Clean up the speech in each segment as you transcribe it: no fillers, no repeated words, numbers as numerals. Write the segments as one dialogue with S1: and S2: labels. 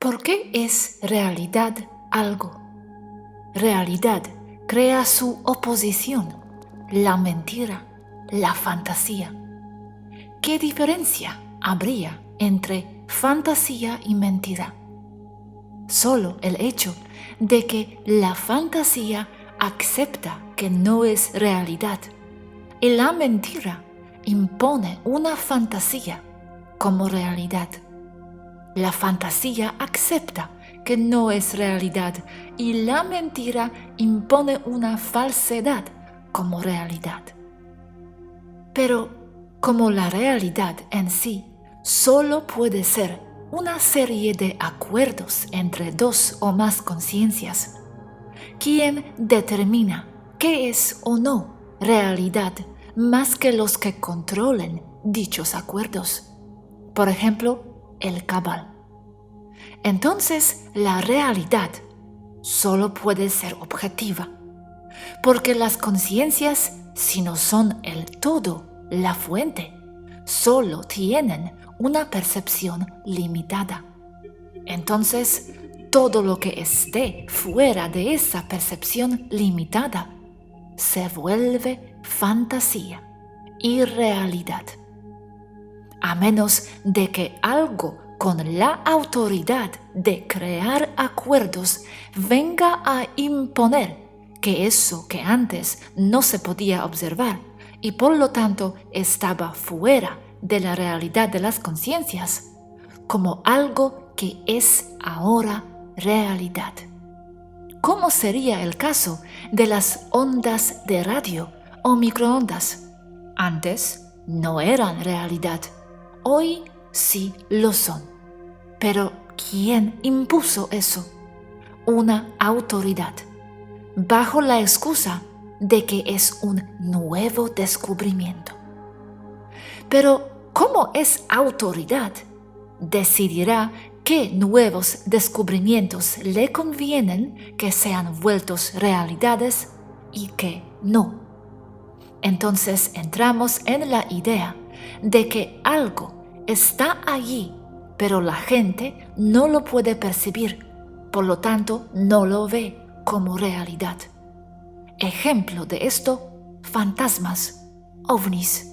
S1: ¿Por qué es realidad algo? Realidad crea su oposición, la mentira, la fantasía. ¿Qué diferencia habría entre fantasía y mentira? Solo el hecho de que la fantasía acepta que no es realidad y la mentira impone una fantasía como realidad. La fantasía acepta que no es realidad y la mentira impone una falsedad como realidad. Pero como la realidad en sí solo puede ser una serie de acuerdos entre dos o más conciencias, ¿quién determina qué es o no realidad más que los que controlen dichos acuerdos? Por ejemplo, el cabal. Entonces, la realidad solo puede ser objetiva, porque las conciencias, si no son el todo, la fuente, solo tienen una percepción limitada. Entonces, todo lo que esté fuera de esa percepción limitada se vuelve fantasía y realidad. A menos de que algo con la autoridad de crear acuerdos venga a imponer que eso que antes no se podía observar y por lo tanto estaba fuera de la realidad de las conciencias, como algo que es ahora realidad. ¿Cómo sería el caso de las ondas de radio o microondas? Antes no eran realidad, hoy sí lo son. Pero ¿quién impuso eso? Una autoridad, bajo la excusa de que es un nuevo descubrimiento. Pero ¿cómo es autoridad? Decidirá qué nuevos descubrimientos le convienen que sean vueltos realidades y qué no. Entonces entramos en la idea de que algo está allí, pero la gente no lo puede percibir, por lo tanto no lo ve como realidad. Ejemplo de esto, fantasmas, ovnis.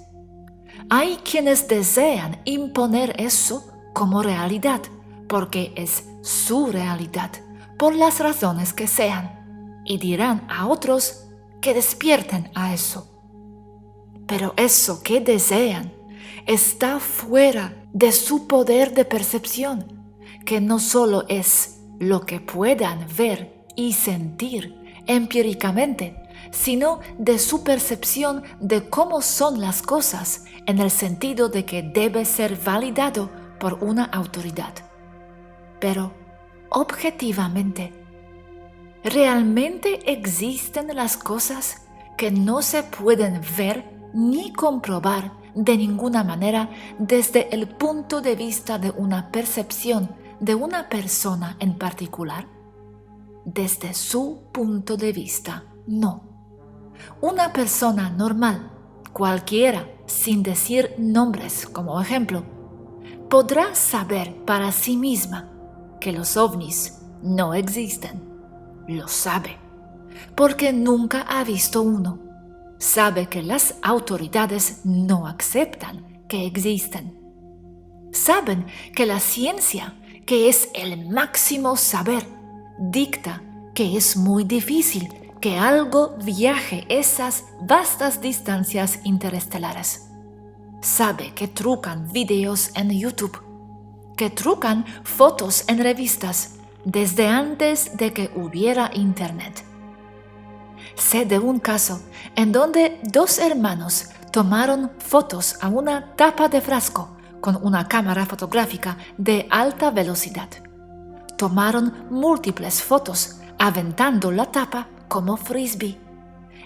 S1: Hay quienes desean imponer eso como realidad, porque es su realidad, por las razones que sean, y dirán a otros que despierten a eso. Pero eso que desean está fuera de su poder de percepción, que no solo es lo que puedan ver y sentir empíricamente, sino de su percepción de cómo son las cosas en el sentido de que debe ser validado por una autoridad. Pero, objetivamente, ¿realmente existen las cosas que no se pueden ver ni comprobar de ninguna manera desde el punto de vista de una percepción de una persona en particular? Desde su punto de vista, no. Una persona normal, cualquiera, sin decir nombres como ejemplo, podrá saber para sí misma que los ovnis no existen. Lo sabe, porque nunca ha visto uno. Sabe que las autoridades no aceptan que existen. Saben que la ciencia, que es el máximo saber, dicta que es muy difícil que algo viaje esas vastas distancias interestelares. Sabe que trucan videos en YouTube, que trucan fotos en revistas desde antes de que hubiera Internet. Sé de un caso en donde dos hermanos tomaron fotos a una tapa de frasco con una cámara fotográfica de alta velocidad. Tomaron múltiples fotos aventando la tapa como frisbee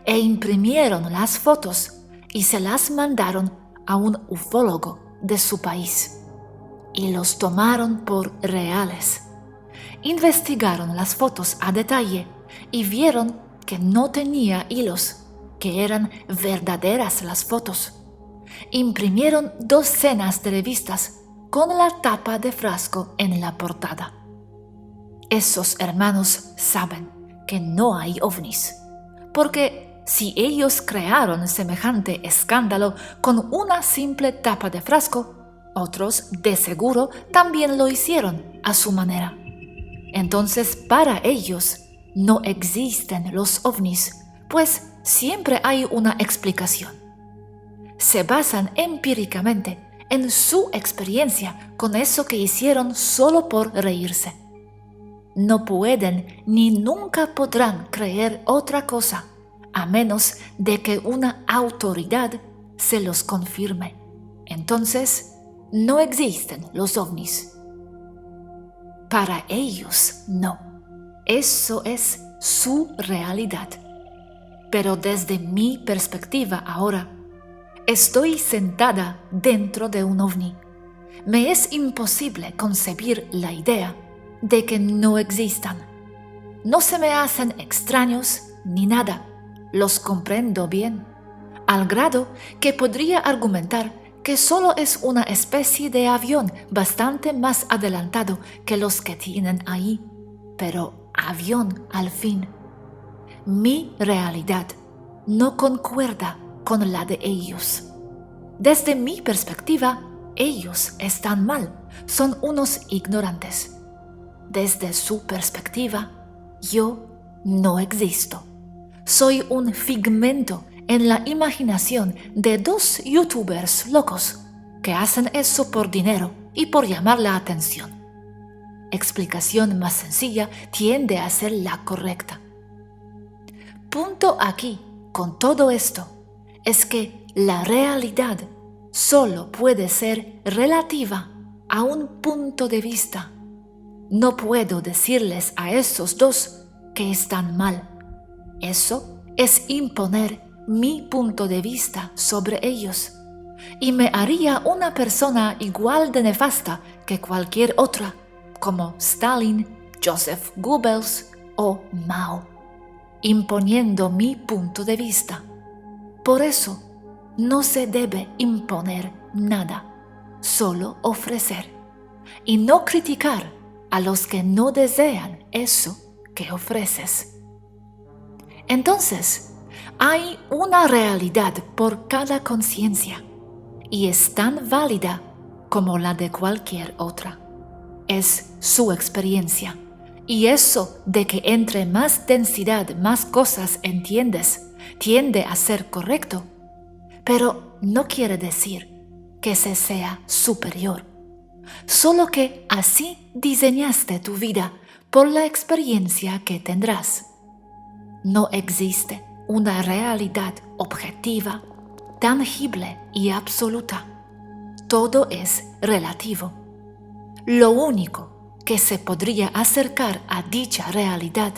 S1: e imprimieron las fotos y se las mandaron a un ufólogo de su país. Y los tomaron por reales. Investigaron las fotos a detalle y vieron que no tenía hilos, que eran verdaderas las fotos. Imprimieron docenas de revistas con la tapa de frasco en la portada. Esos hermanos saben que no hay ovnis, porque si ellos crearon semejante escándalo con una simple tapa de frasco, otros de seguro también lo hicieron a su manera. Entonces, para ellos no existen los ovnis, pues siempre hay una explicación. Se basan empíricamente en su experiencia con eso que hicieron solo por reírse. No pueden ni nunca podrán creer otra cosa, a menos de que una autoridad se los confirme. Entonces, no existen los ovnis. Para ellos, no. Eso es su realidad. Pero desde mi perspectiva ahora, estoy sentada dentro de un ovni. Me es imposible concebir la idea de que no existan. No se me hacen extraños ni nada. Los comprendo bien, al grado que podría argumentar que solo es una especie de avión bastante más adelantado que los que tienen ahí, pero avión al fin. Mi realidad no concuerda con la de ellos. Desde mi perspectiva, ellos están mal, son unos ignorantes. Desde su perspectiva, yo no existo. Soy un figmento en la imaginación de dos youtubers locos que hacen eso por dinero y por llamar la atención. Explicación más sencilla tiende a ser la correcta. Punto aquí, con todo esto, es que la realidad solo puede ser relativa a un punto de vista. No puedo decirles a esos dos que están mal. Eso es imponer mi punto de vista sobre ellos, y me haría una persona igual de nefasta que cualquier otra, como Stalin, Joseph Goebbels o Mao, imponiendo mi punto de vista. Por eso, no se debe imponer nada, solo ofrecer, y no criticar a los que no desean eso que ofreces. Entonces, hay una realidad por cada conciencia y es tan válida como la de cualquier otra. Es su experiencia, y eso de que entre más densidad, más cosas entiendes, tiende a ser correcto, pero no quiere decir que se sea superior, solo que así diseñaste tu vida por la experiencia que tendrás. No existe una realidad objetiva, tangible y absoluta. Todo es relativo. Lo único que se podría acercar a dicha realidad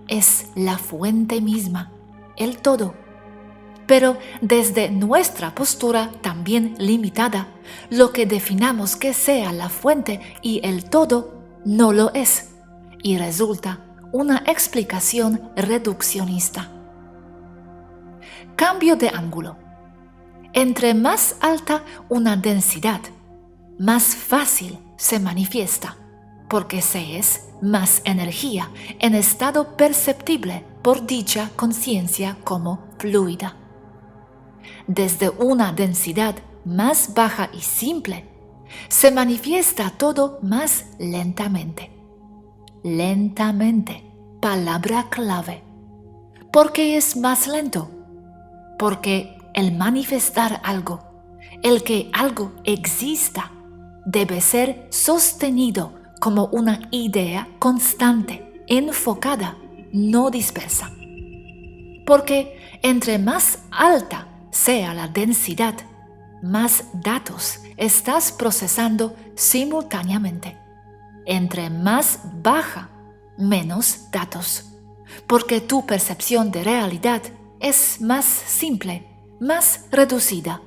S1: es la fuente misma, el todo. Pero desde nuestra postura también limitada, lo que definamos que sea la fuente y el todo no lo es, y resulta una explicación reduccionista. Cambio de ángulo. Entre más alta una densidad, más fácil se manifiesta, porque se es más energía en estado perceptible por dicha conciencia como fluida. Desde una densidad más baja y simple, se manifiesta todo más lentamente. Lentamente, palabra clave. ¿Por qué es más lento? Porque el manifestar algo, el que algo exista, debe ser sostenido como una idea constante, enfocada, no dispersa. Porque entre más alta sea la densidad, más datos estás procesando simultáneamente. Entre más baja, menos datos, porque tu percepción de realidad es más simple, más reducida.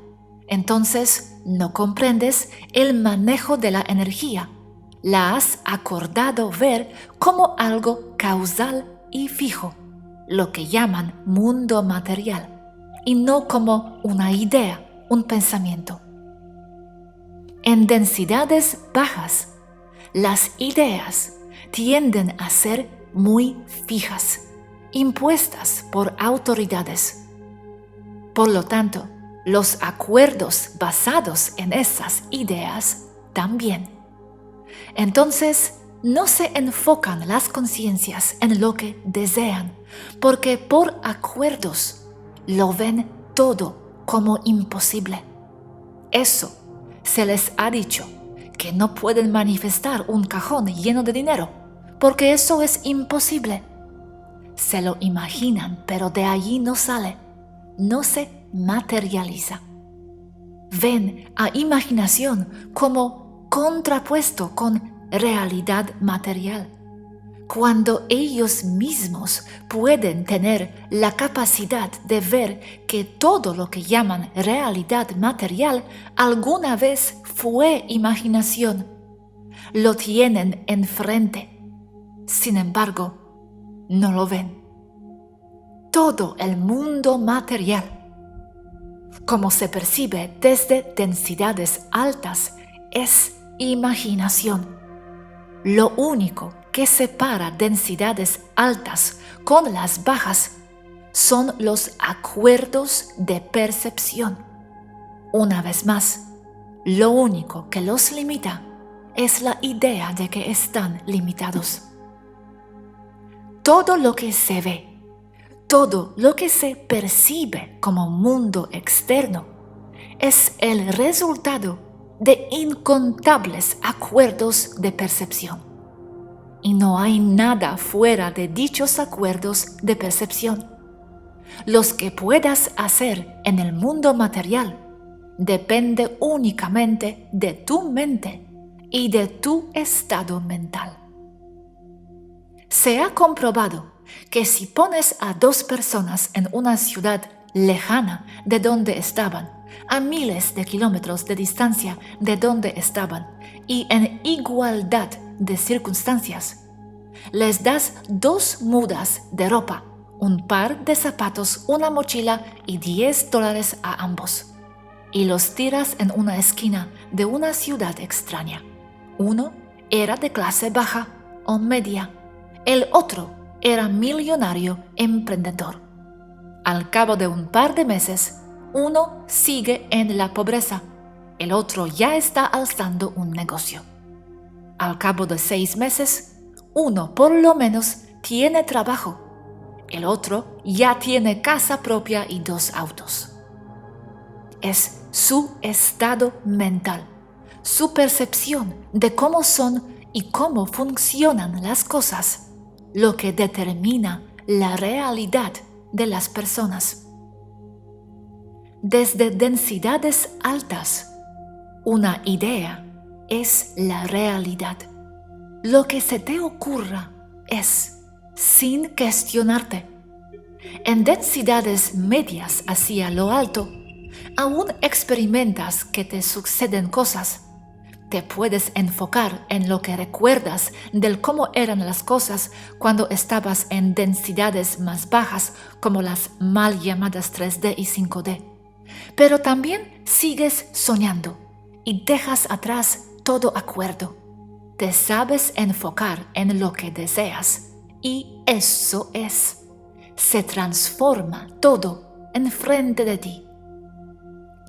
S1: Entonces no comprendes el manejo de la energía. La has acordado ver como algo causal y fijo, lo que llaman mundo material, y no como una idea, un pensamiento. En densidades bajas, las ideas tienden a ser muy fijas, impuestas por autoridades. Por lo tanto, los acuerdos basados en esas ideas también. Entonces, no se enfocan las conciencias en lo que desean, porque por acuerdos lo ven todo como imposible. Eso se les ha dicho, que no pueden manifestar un cajón lleno de dinero, porque eso es imposible. Se lo imaginan, pero de allí no sale, no se materializa. Ven a imaginación como contrapuesto con realidad material, cuando ellos mismos pueden tener la capacidad de ver que todo lo que llaman realidad material alguna vez fue imaginación. Lo tienen enfrente. Sin embargo, no lo ven. Todo el mundo material, como se percibe desde densidades altas, es imaginación. Lo único que separa densidades altas con las bajas son los acuerdos de percepción. Una vez más, lo único que los limita es la idea de que están limitados. Todo lo que se ve, todo lo que se percibe como mundo externo, es el resultado de incontables acuerdos de percepción. Y no hay nada fuera de dichos acuerdos de percepción. Los que puedas hacer en el mundo material depende únicamente de tu mente y de tu estado mental. Se ha comprobado que si pones a dos personas en una ciudad lejana de donde estaban, a miles de kilómetros de distancia de donde estaban, y en igualdad de circunstancias, les das 2 mudas de ropa, un par de zapatos, una mochila y $10 a ambos, y los tiras en una esquina de una ciudad extraña. Uno era de clase baja o media, el otro era millonario emprendedor. Al cabo de un par de meses, uno sigue en la pobreza, el otro ya está alzando un negocio. Al cabo de 6 meses, uno por lo menos tiene trabajo, el otro ya tiene casa propia y 2 autos. Es su estado mental, su percepción de cómo son y cómo funcionan las cosas, lo que determina la realidad de las personas. Desde densidades altas, una idea es la realidad. Lo que se te ocurra es, sin cuestionarte. En densidades medias hacia lo alto, aún experimentas que te suceden cosas. Te puedes enfocar en lo que recuerdas del cómo eran las cosas cuando estabas en densidades más bajas, como las mal llamadas 3D y 5D. Pero también sigues soñando y dejas atrás todo acuerdo. Te sabes enfocar en lo que deseas y eso es. Se transforma todo enfrente de ti.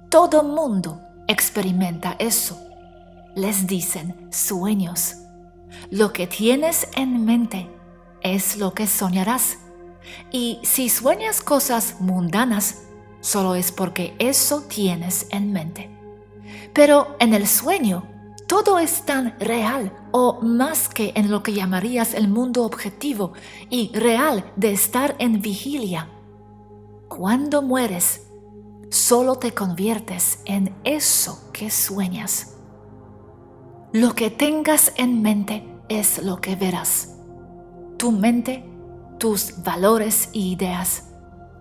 S1: Todo mundo experimenta eso. Les dicen sueños. Lo que tienes en mente es lo que soñarás. Y si sueñas cosas mundanas, solo es porque eso tienes en mente. Pero en el sueño, todo es tan real o más que en lo que llamarías el mundo objetivo y real de estar en vigilia. Cuando mueres, solo te conviertes en eso que sueñas. Lo que tengas en mente es lo que verás. Tu mente, tus valores y ideas,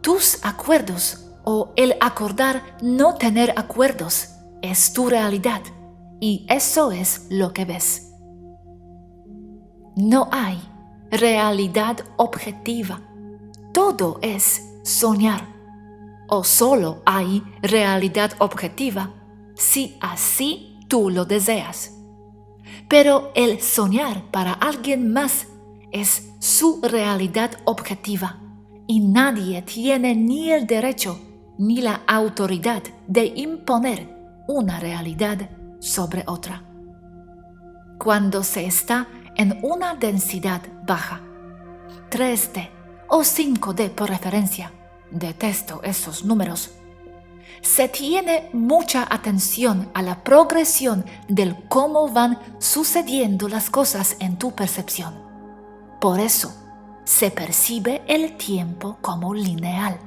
S1: tus acuerdos o el acordar no tener acuerdos es tu realidad y eso es lo que ves. No hay realidad objetiva. Todo es soñar. O solo hay realidad objetiva si así tú lo deseas. Pero el soñar para alguien más es su realidad objetiva y nadie tiene ni el derecho ni la autoridad de imponer una realidad sobre otra. Cuando se está en una densidad baja, 3D o 5D por referencia, detesto esos números, se tiene mucha atención a la progresión del cómo van sucediendo las cosas en tu percepción. Por eso, se percibe el tiempo como lineal,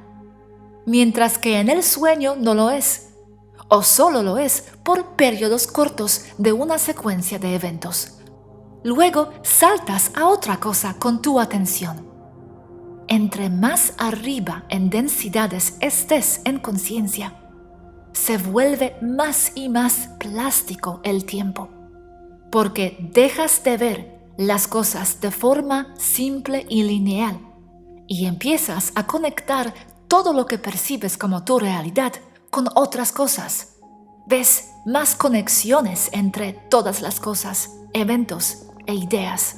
S1: mientras que en el sueño no lo es, o solo lo es por periodos cortos de una secuencia de eventos. Luego saltas a otra cosa con tu atención. Entre más arriba en densidades estés en conciencia, se vuelve más y más plástico el tiempo, porque dejas de ver las cosas de forma simple y lineal y empiezas a conectar todo lo que percibes como tu realidad con otras cosas. Ves más conexiones entre todas las cosas, eventos e ideas.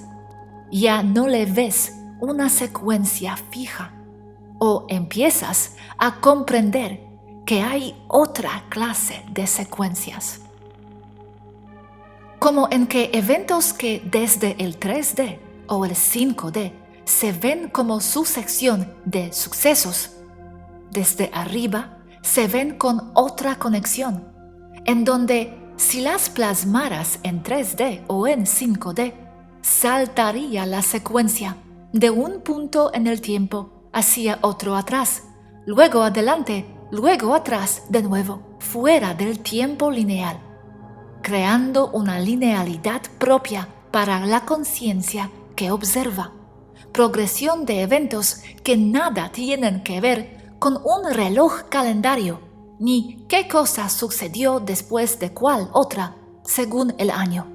S1: Ya no le ves una secuencia fija o empiezas a comprender que hay otra clase de secuencias. Como en que eventos que desde el 3D o el 5D se ven como sucesión de sucesos, desde arriba se ven con otra conexión, en donde si las plasmaras en 3D o en 5D, saltaría la secuencia de un punto en el tiempo hacia otro atrás, luego adelante, luego atrás de nuevo, fuera del tiempo lineal, creando una linealidad propia para la conciencia que observa, progresión de eventos que nada tienen que ver con un reloj calendario, ni qué cosa sucedió después de cuál otra, según el año.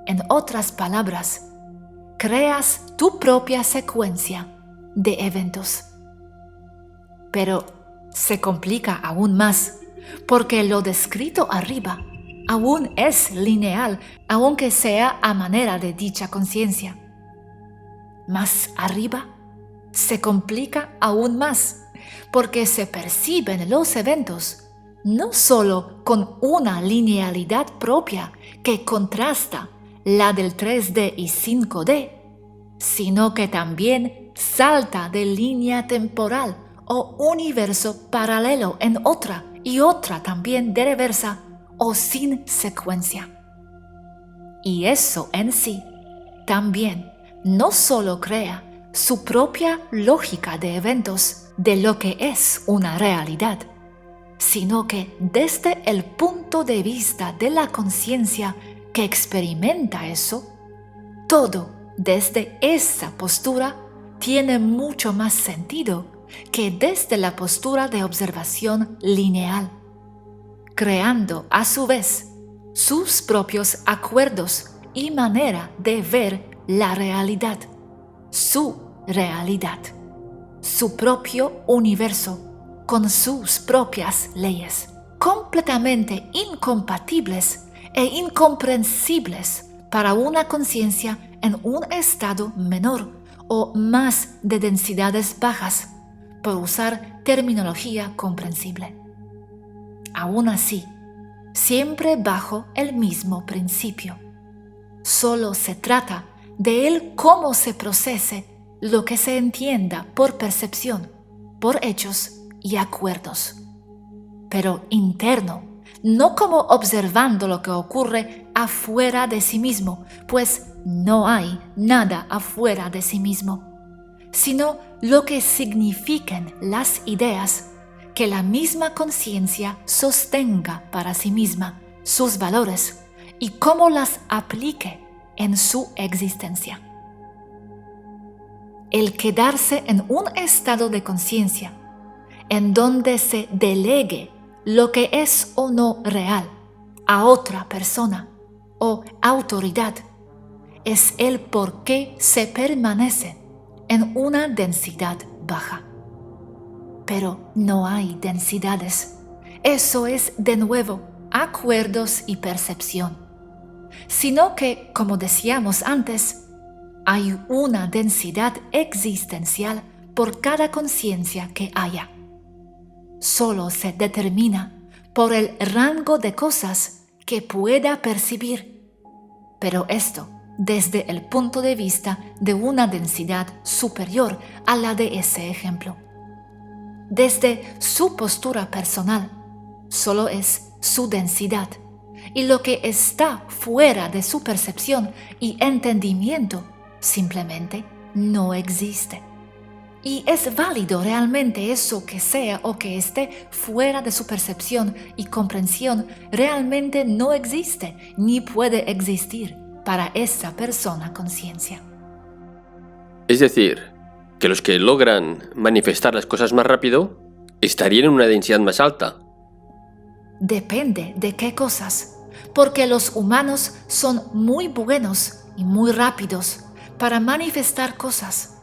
S1: En otras palabras, creas tu propia secuencia de eventos. Pero se complica aún más, porque lo descrito arriba aún es lineal, aunque sea a manera de dicha conciencia. Más arriba se complica aún más, porque se perciben los eventos no solo con una linealidad propia que contrasta la del 3D y 5D, sino que también salta de línea temporal o universo paralelo en otra y otra también de reversa o sin secuencia. Y eso en sí también no solo crea su propia lógica de eventos de lo que es una realidad, sino que desde el punto de vista de la conciencia que experimenta eso, todo desde esa postura tiene mucho más sentido que desde la postura de observación lineal, creando a su vez sus propios acuerdos y manera de ver la realidad, su realidad, su propio universo con sus propias leyes, completamente incompatibles e incomprensibles para una conciencia en un estado menor o más de densidades bajas, por usar terminología comprensible. Aún así, siempre bajo el mismo principio. Solo se trata de el cómo se procese lo que se entienda por percepción, por hechos y acuerdos, pero interno, no como observando lo que ocurre afuera de sí mismo, pues no hay nada afuera de sí mismo, sino lo que signifiquen las ideas que la misma conciencia sostenga para sí misma, sus valores, y cómo las aplique en su existencia. El quedarse en un estado de conciencia en donde se delegue lo que es o no real a otra persona o autoridad es el por qué se permanece en una densidad baja. Pero no hay densidades. Eso es de nuevo acuerdos y percepción. sino que, como decíamos antes, hay una densidad existencial por cada conciencia que haya. Solo se determina por el rango de cosas que pueda percibir, pero esto desde el punto de vista de una densidad superior a la de ese ejemplo. Desde su postura personal, solo es su densidad, y lo que está fuera de su percepción y entendimiento simplemente no existe. Y es válido realmente eso que sea o que esté fuera de su percepción y comprensión realmente no existe ni puede existir para esa persona conciencia.
S2: Es decir, que los que logran manifestar las cosas más rápido estarían en una densidad más alta.
S1: Depende de qué cosas, porque los humanos son muy buenos y muy rápidos para manifestar cosas.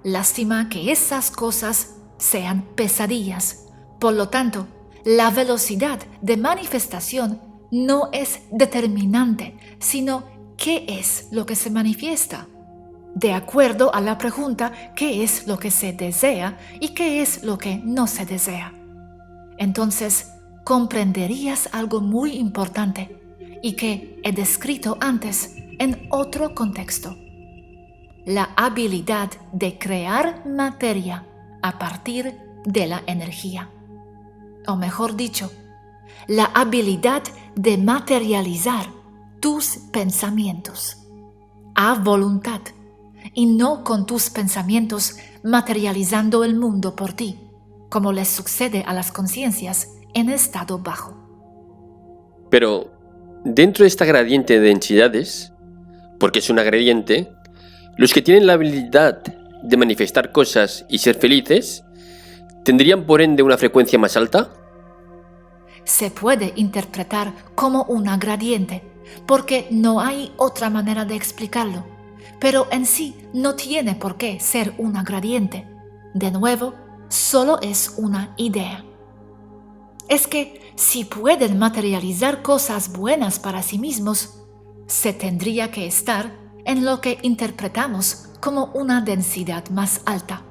S1: Lástima que esas cosas sean pesadillas. Por lo tanto, la velocidad de manifestación no es determinante, sino qué es lo que se manifiesta. De acuerdo a la pregunta, ¿qué es lo que se desea y qué es lo que no se desea? Entonces, comprenderías algo muy importante y que he descrito antes en otro contexto. La habilidad de crear materia a partir de la energía. O mejor dicho, la habilidad de materializar tus pensamientos a voluntad y no con tus pensamientos materializando el mundo por ti, como les sucede a las conciencias en estado bajo.
S2: Pero dentro de esta gradiente de densidades, porque es una gradiente, los que tienen la habilidad de manifestar cosas y ser felices, ¿tendrían por ende una frecuencia más alta?
S1: Se puede interpretar como una gradiente, porque no hay otra manera de explicarlo, pero en sí no tiene por qué ser una gradiente. De nuevo, solo es una idea. Es que si pueden materializar cosas buenas para sí mismos, se tendría que estar en lo que interpretamos como una densidad más alta,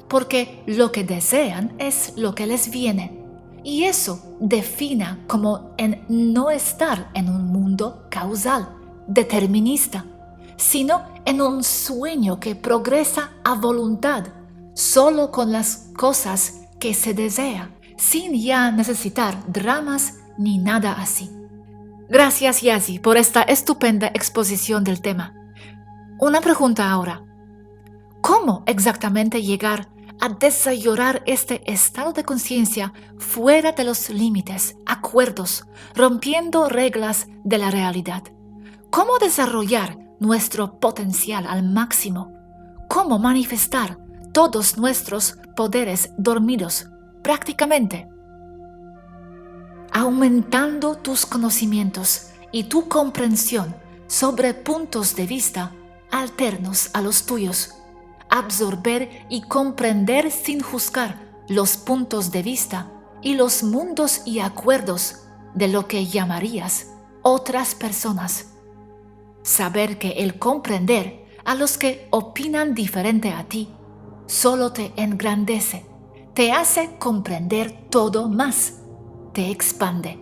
S1: porque lo que desean es lo que les viene, y eso defina como en no estar en un mundo causal, determinista, sino en un sueño que progresa a voluntad, solo con las cosas que se desea, sin ya necesitar dramas ni nada así. Gracias, Yazi, por esta estupenda exposición del tema. Una pregunta ahora. ¿Cómo exactamente llegar a desarrollar este estado de conciencia fuera de los límites, acuerdos, rompiendo reglas de la realidad? ¿Cómo desarrollar nuestro potencial al máximo? ¿Cómo manifestar todos nuestros poderes dormidos prácticamente? Aumentando tus conocimientos y tu comprensión sobre puntos de vista alternos a los tuyos, absorber y comprender sin juzgar los puntos de vista y los mundos y acuerdos de lo que llamarías otras personas. Saber que el comprender a los que opinan diferente a ti solo te engrandece, te hace comprender todo más, te expande.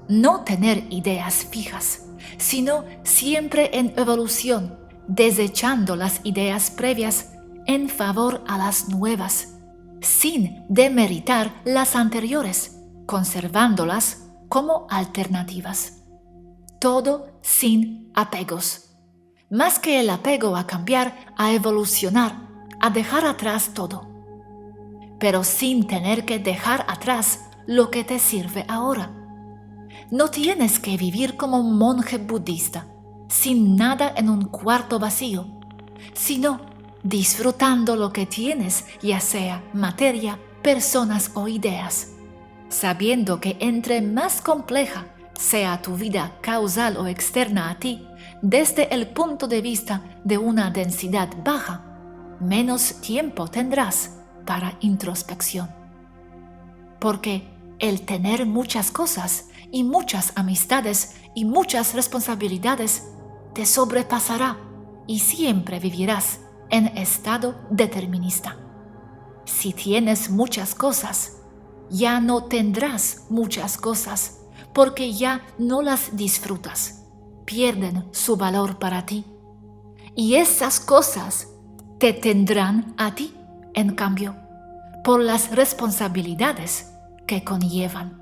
S1: No tener ideas fijas, sino siempre en evolución, desechando las ideas previas en favor a las nuevas, sin demeritar las anteriores, conservándolas como alternativas. Todo sin apegos. Más que el apego a cambiar, a evolucionar, a dejar atrás todo. Pero sin tener que dejar atrás lo que te sirve ahora. No tienes que vivir como un monje budista, sin nada en un cuarto vacío, sino disfrutando lo que tienes, ya sea materia, personas o ideas, sabiendo que entre más compleja sea tu vida causal o externa a ti, desde el punto de vista de una densidad baja, menos tiempo tendrás para introspección. Porque el tener muchas cosas y muchas amistades y muchas responsabilidades, te sobrepasará y siempre vivirás en estado determinista. Si tienes muchas cosas, ya no tendrás muchas cosas porque ya no las disfrutas, pierden su valor para ti. Y esas cosas te tendrán a ti, en cambio, por las responsabilidades que conllevan.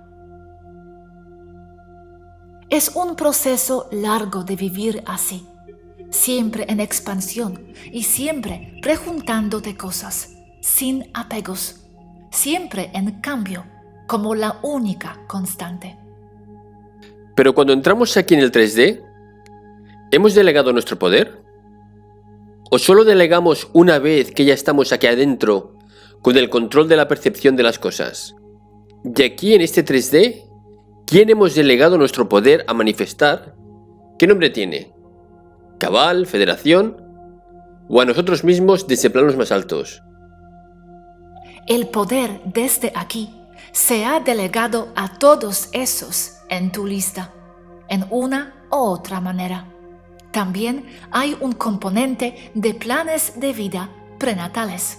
S1: Es un proceso largo de vivir así, siempre en expansión y siempre preguntándote cosas, sin apegos, siempre en cambio, como la única constante.
S2: Pero cuando entramos aquí en el 3D, ¿hemos delegado nuestro poder? ¿O solo delegamos una vez que ya estamos aquí adentro con el control de la percepción de las cosas? Y aquí en este 3D, ¿quién hemos delegado nuestro poder a manifestar? ¿Qué nombre tiene? ¿Cabal, Federación? ¿O a nosotros mismos desde planos más altos?
S1: El poder desde aquí se ha delegado a todos esos en tu lista, en una u otra manera. También hay un componente de planes de vida prenatales,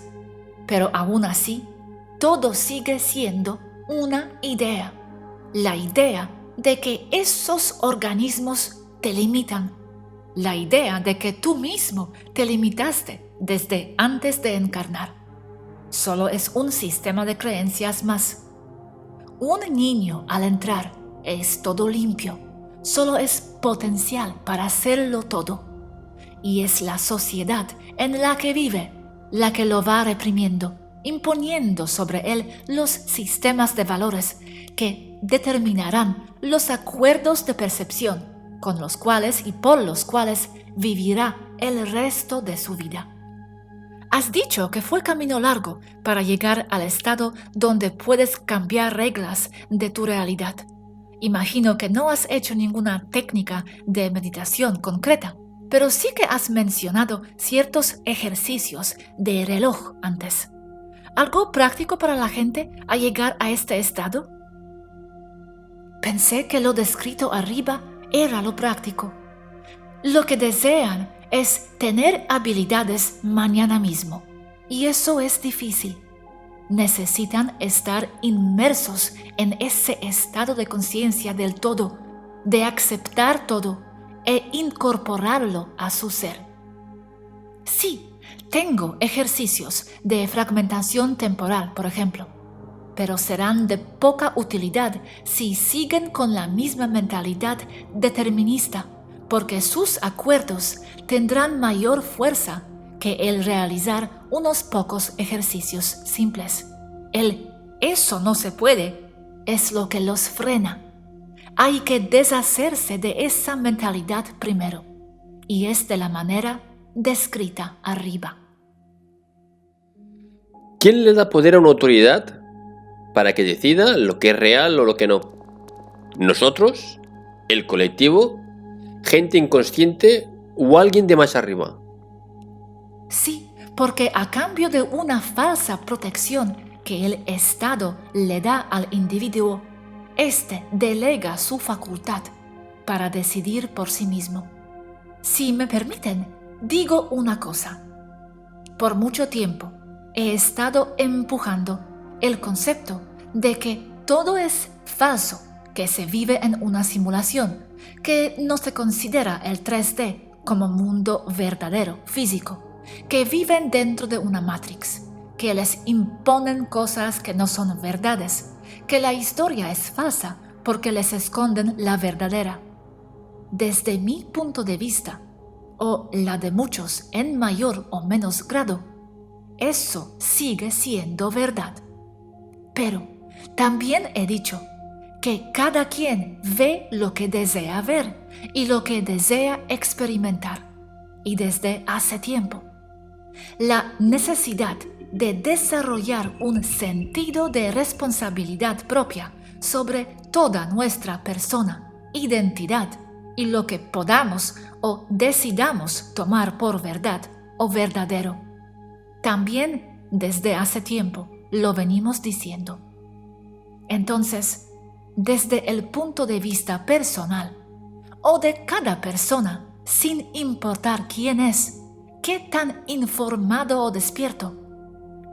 S1: pero aún así, todo sigue siendo una idea, la idea de que esos organismos te limitan, la idea de que tú mismo te limitaste desde antes de encarnar. Solo es un sistema de creencias más. Un niño al entrar es todo limpio, solo es potencial para hacerlo todo. Y es la sociedad en la que vive la que lo va reprimiendo, imponiendo sobre él los sistemas de valores que determinarán los acuerdos de percepción con los cuales y por los cuales vivirá el resto de su vida. Has dicho que fue camino largo para llegar al estado donde puedes cambiar reglas de tu realidad. Imagino que no has hecho ninguna técnica de meditación concreta, pero sí que has mencionado ciertos ejercicios de reloj antes. ¿Algo práctico para la gente a llegar a este estado? Pensé que lo descrito arriba era lo práctico. Lo que desean es tener habilidades mañana mismo, y eso es difícil. Necesitan estar inmersos en ese estado de conciencia del todo, de aceptar todo e incorporarlo a su ser. Sí, tengo ejercicios de fragmentación temporal, por ejemplo, pero serán de poca utilidad si siguen con la misma mentalidad determinista, porque sus acuerdos tendrán mayor fuerza que el realizar unos pocos ejercicios simples. Eso no se puede es lo que los frena. Hay que deshacerse de esa mentalidad primero, y es de la manera descrita arriba.
S2: ¿Quién le da poder a una autoridad para que decida lo que es real o lo que no? ¿Nosotros? ¿El colectivo? ¿Gente inconsciente o alguien de más arriba?
S1: Sí, porque a cambio de una falsa protección que el Estado le da al individuo, éste delega su facultad para decidir por sí mismo. Si me permiten, digo una cosa. Por mucho tiempo he estado empujando el concepto de que todo es falso, que se vive en una simulación, que no se considera el 3D como mundo verdadero, físico, que viven dentro de una matrix, que les imponen cosas que no son verdades, que la historia es falsa porque les esconden la verdadera. Desde mi punto de vista, o la de muchos en mayor o menos grado, eso sigue siendo verdad. Pero también he dicho que cada quien ve lo que desea ver y lo que desea experimentar, y desde hace tiempo. La necesidad de desarrollar un sentido de responsabilidad propia sobre toda nuestra persona, identidad y lo que podamos o decidamos tomar por verdad o verdadero. También desde hace tiempo lo venimos diciendo. Entonces, desde el punto de vista personal o de cada persona, sin importar quién es, qué tan informado o despierto,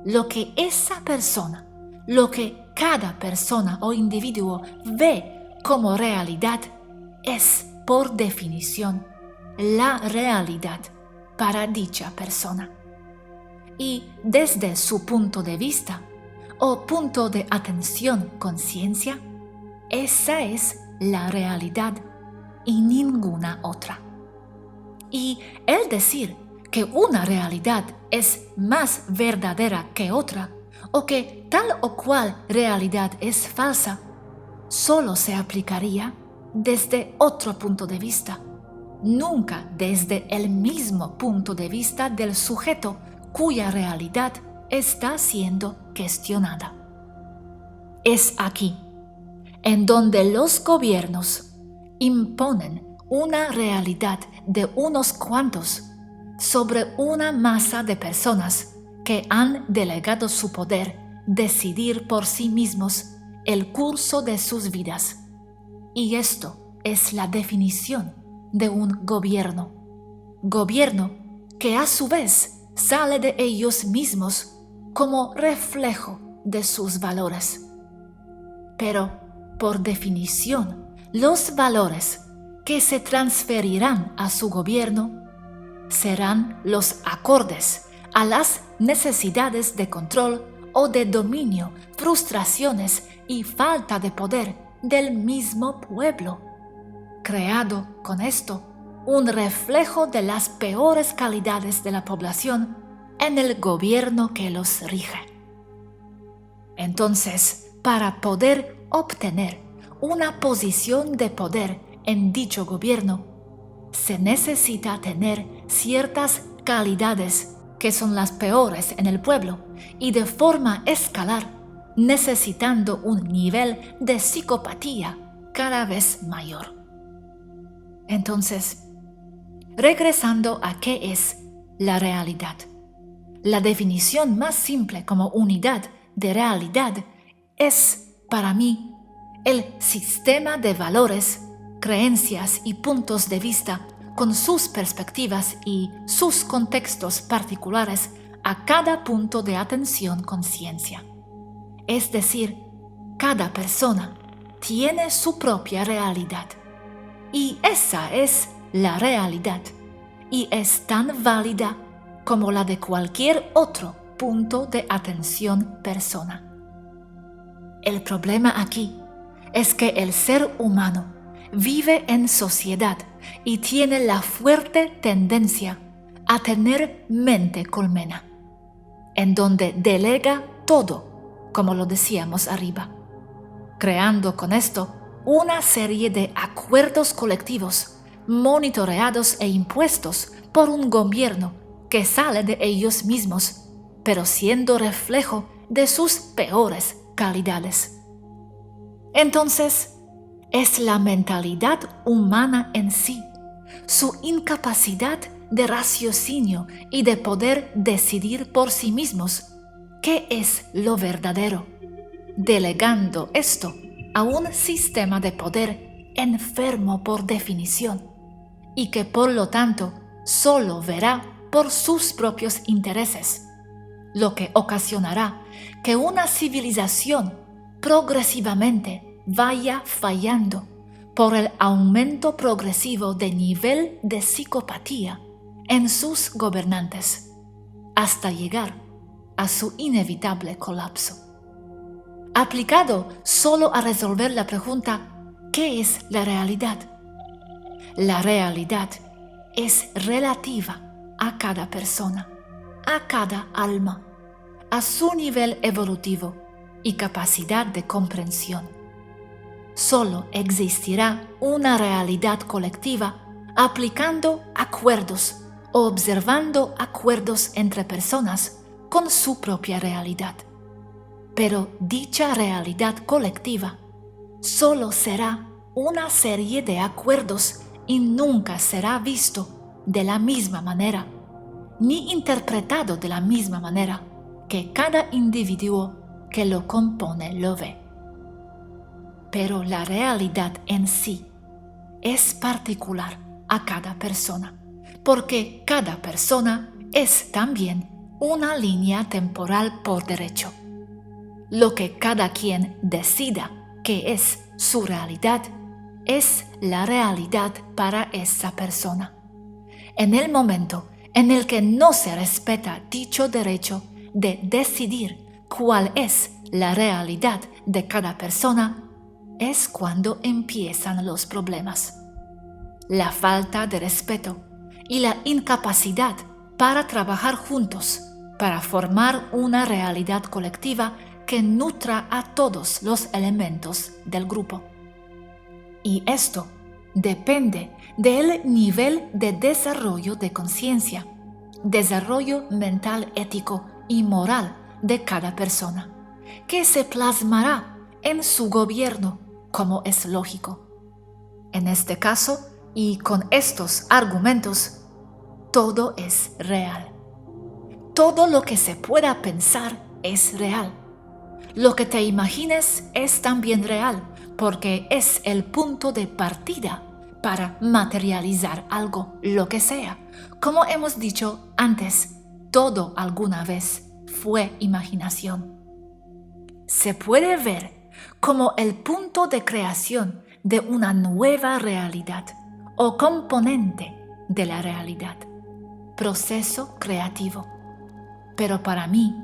S1: lo que esa persona, lo que cada persona o individuo ve como realidad es, por definición, la realidad para dicha persona. Y desde su punto de vista o punto de atención conciencia, esa es la realidad y ninguna otra. Y el decir que una realidad es más verdadera que otra, o que tal o cual realidad es falsa, solo se aplicaría desde otro punto de vista, nunca desde el mismo punto de vista del sujeto cuya realidad está siendo cuestionada. Es aquí en donde los gobiernos imponen una realidad de unos cuantos sobre una masa de personas que han delegado su poder decidir por sí mismos el curso de sus vidas. Y esto es la definición de un gobierno. Gobierno que a su vez sale de ellos mismos como reflejo de sus valores. Pero, por definición, los valores que se transferirán a su gobierno serán los acordes a las necesidades de control o de dominio, frustraciones y falta de poder del mismo pueblo, creado con esto un reflejo de las peores calidades de la población en el gobierno que los rige. Entonces, para poder obtener una posición de poder en dicho gobierno, se necesita tener ciertas calidades que son las peores en el pueblo y de forma escalar, necesitando un nivel de psicopatía cada vez mayor. Entonces, regresando a qué es la realidad. La definición más simple como unidad de realidad es, para mí, el sistema de valores, creencias y puntos de vista con sus perspectivas y sus contextos particulares a cada punto de atención conciencia. Es decir, cada persona tiene su propia realidad. Y esa es la realidad, y es tan válida como la de cualquier otro punto de atención persona. El problema aquí es que el ser humano vive en sociedad y tiene la fuerte tendencia a tener mente colmena, en donde delega todo, como lo decíamos arriba, creando con esto una serie de acuerdos colectivos monitoreados e impuestos por un gobierno que sale de ellos mismos, pero siendo reflejo de sus peores calidades. Entonces, es la mentalidad humana en sí, su incapacidad de raciocinio y de poder decidir por sí mismos qué es lo verdadero, delegando esto a un sistema de poder enfermo por definición y que por lo tanto solo verá por sus propios intereses, lo que ocasionará que una civilización progresivamente vaya fallando por el aumento progresivo de nivel de psicopatía en sus gobernantes, hasta llegar a su inevitable colapso. Aplicado solo a resolver la pregunta ¿qué es la realidad? La realidad es relativa a cada persona, a cada alma, a su nivel evolutivo y capacidad de comprensión. Solo existirá una realidad colectiva aplicando acuerdos o observando acuerdos entre personas con su propia realidad. Pero dicha realidad colectiva solo será una serie de acuerdos y nunca será visto de la misma manera, ni interpretado de la misma manera que cada individuo que lo compone lo ve. pero la realidad en sí es particular a cada persona, porque cada persona es también una línea temporal por derecho. Lo que cada quien decida que es su realidad es la realidad para esa persona. En el momento en el que no se respeta dicho derecho de decidir cuál es la realidad de cada persona, es cuando empiezan los problemas. La falta de respeto y la incapacidad para trabajar juntos, para formar una realidad colectiva que nutra a todos los elementos del grupo. Y esto depende del nivel de desarrollo de conciencia, desarrollo mental, ético y moral de cada persona, que se plasmará en su gobierno, como es lógico. En este caso, y con estos argumentos, todo es real. Todo lo que se pueda pensar es real. Lo que te imagines es también real, porque es el punto de partida para materializar algo, lo que sea. Como hemos dicho antes, todo alguna vez fue imaginación. Se puede ver como el punto de creación de una nueva realidad o componente de la realidad, proceso creativo. Pero para mí,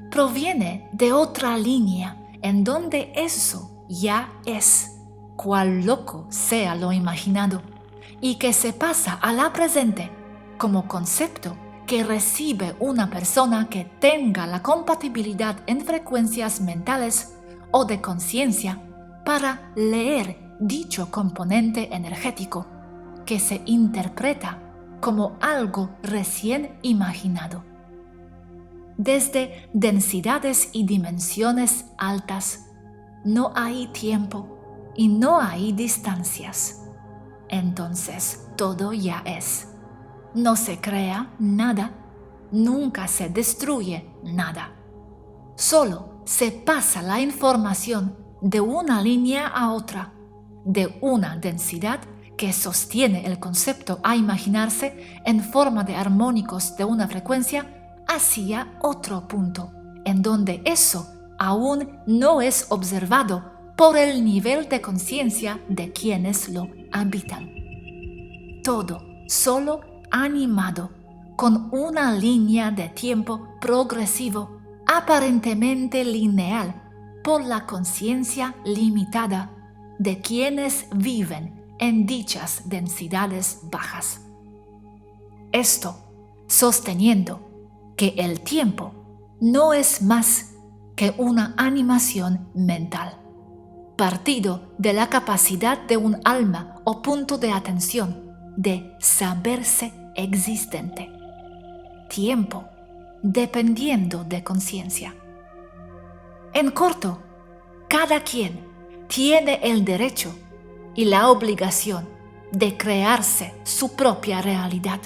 S1: proviene de otra línea en donde eso ya es, cual loco sea lo imaginado, y que se pasa a la presente como concepto que recibe una persona que tenga la compatibilidad en frecuencias mentales o de conciencia para leer dicho componente energético, que se interpreta como algo recién imaginado. Desde densidades y dimensiones altas, no hay tiempo y no hay distancias. Entonces todo ya es. No se crea nada, nunca se destruye nada. Solo se pasa la información de una línea a otra, de una densidad que sostiene el concepto a imaginarse en forma de armónicos de una frecuencia hacia otro punto, en donde eso aún no es observado por el nivel de conciencia de quienes lo habitan. Todo solo animado, con una línea de tiempo progresivo, aparentemente lineal, por la conciencia limitada de quienes viven en dichas densidades bajas. Esto sosteniendo que el tiempo no es más que una animación mental, partido de la capacidad de un alma o punto de atención de saberse existente. Tiempo, dependiendo de conciencia. En corto, cada quien tiene el derecho y la obligación de crearse su propia realidad,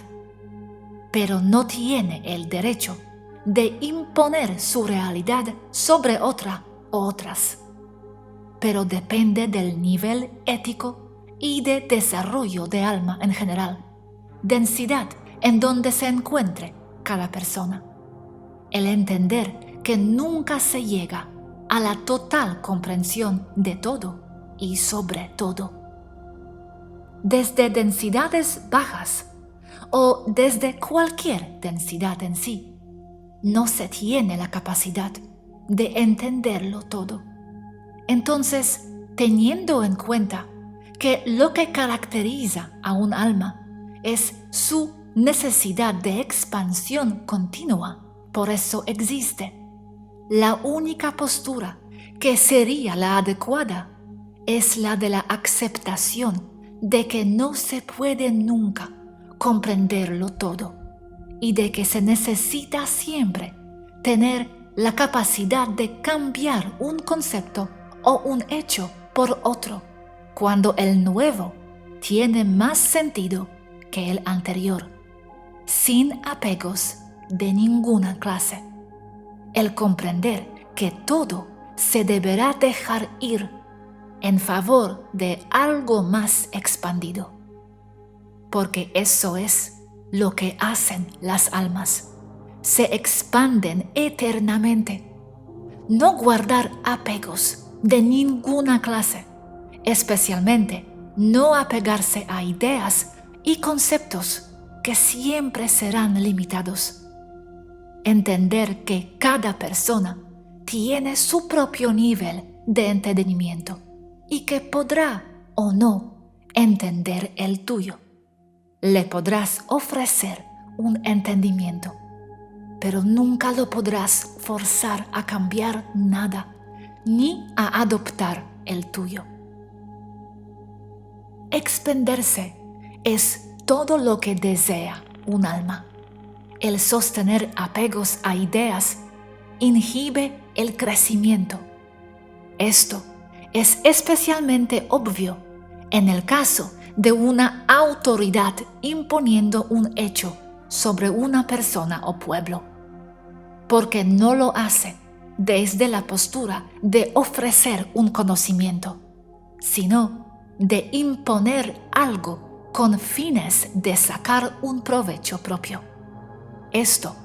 S1: pero no tiene el derecho de imponer su realidad sobre otra o otras. Pero depende del nivel ético y de desarrollo de alma en general, densidad en donde se encuentre cada persona. El entender que nunca se llega a la total comprensión de todo y sobre todo. Desde densidades bajas o desde cualquier densidad en sí, no se tiene la capacidad de entenderlo todo. Entonces, teniendo en cuenta que lo que caracteriza a un alma es su necesidad de expansión continua, por eso existe, la única postura que sería la adecuada es la de la aceptación de que no se puede nunca comprenderlo todo y de que se necesita siempre tener la capacidad de cambiar un concepto o un hecho por otro, cuando el nuevo tiene más sentido que el anterior, sin apegos de ninguna clase. El comprender que todo se deberá dejar ir en favor de algo más expandido. Porque eso es lo que hacen las almas. Se expanden eternamente. No guardar apegos de ninguna clase, especialmente no apegarse a ideas y conceptos que siempre serán limitados. Entender que cada persona tiene su propio nivel de entendimiento y que podrá o no entender el tuyo. Le podrás ofrecer un entendimiento, pero nunca lo podrás forzar a cambiar nada, ni a adoptar el tuyo. Expandirse es todo lo que desea un alma. El sostener apegos a ideas inhibe el crecimiento. Esto es especialmente obvio en el caso de una autoridad imponiendo un hecho sobre una persona o pueblo, porque no lo hace desde la postura de ofrecer un conocimiento, sino de imponer algo con fines de sacar un provecho propio. Esto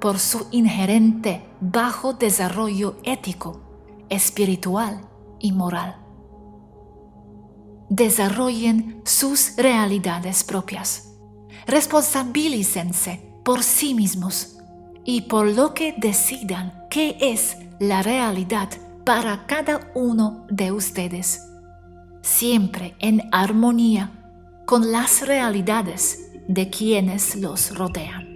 S1: por su inherente bajo desarrollo ético, espiritual y moral. Desarrollen sus realidades propias. Responsabilícense por sí mismos y por lo que decidan que es la realidad para cada uno de ustedes, siempre en armonía con las realidades de quienes los rodean,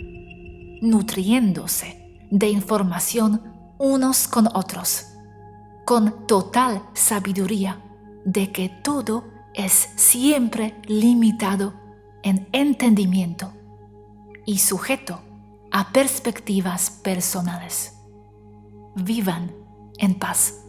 S1: nutriéndose de información unos con otros, con total sabiduría de que todo es siempre limitado en entendimiento y sujeto a perspectivas personales. Vivan en paz.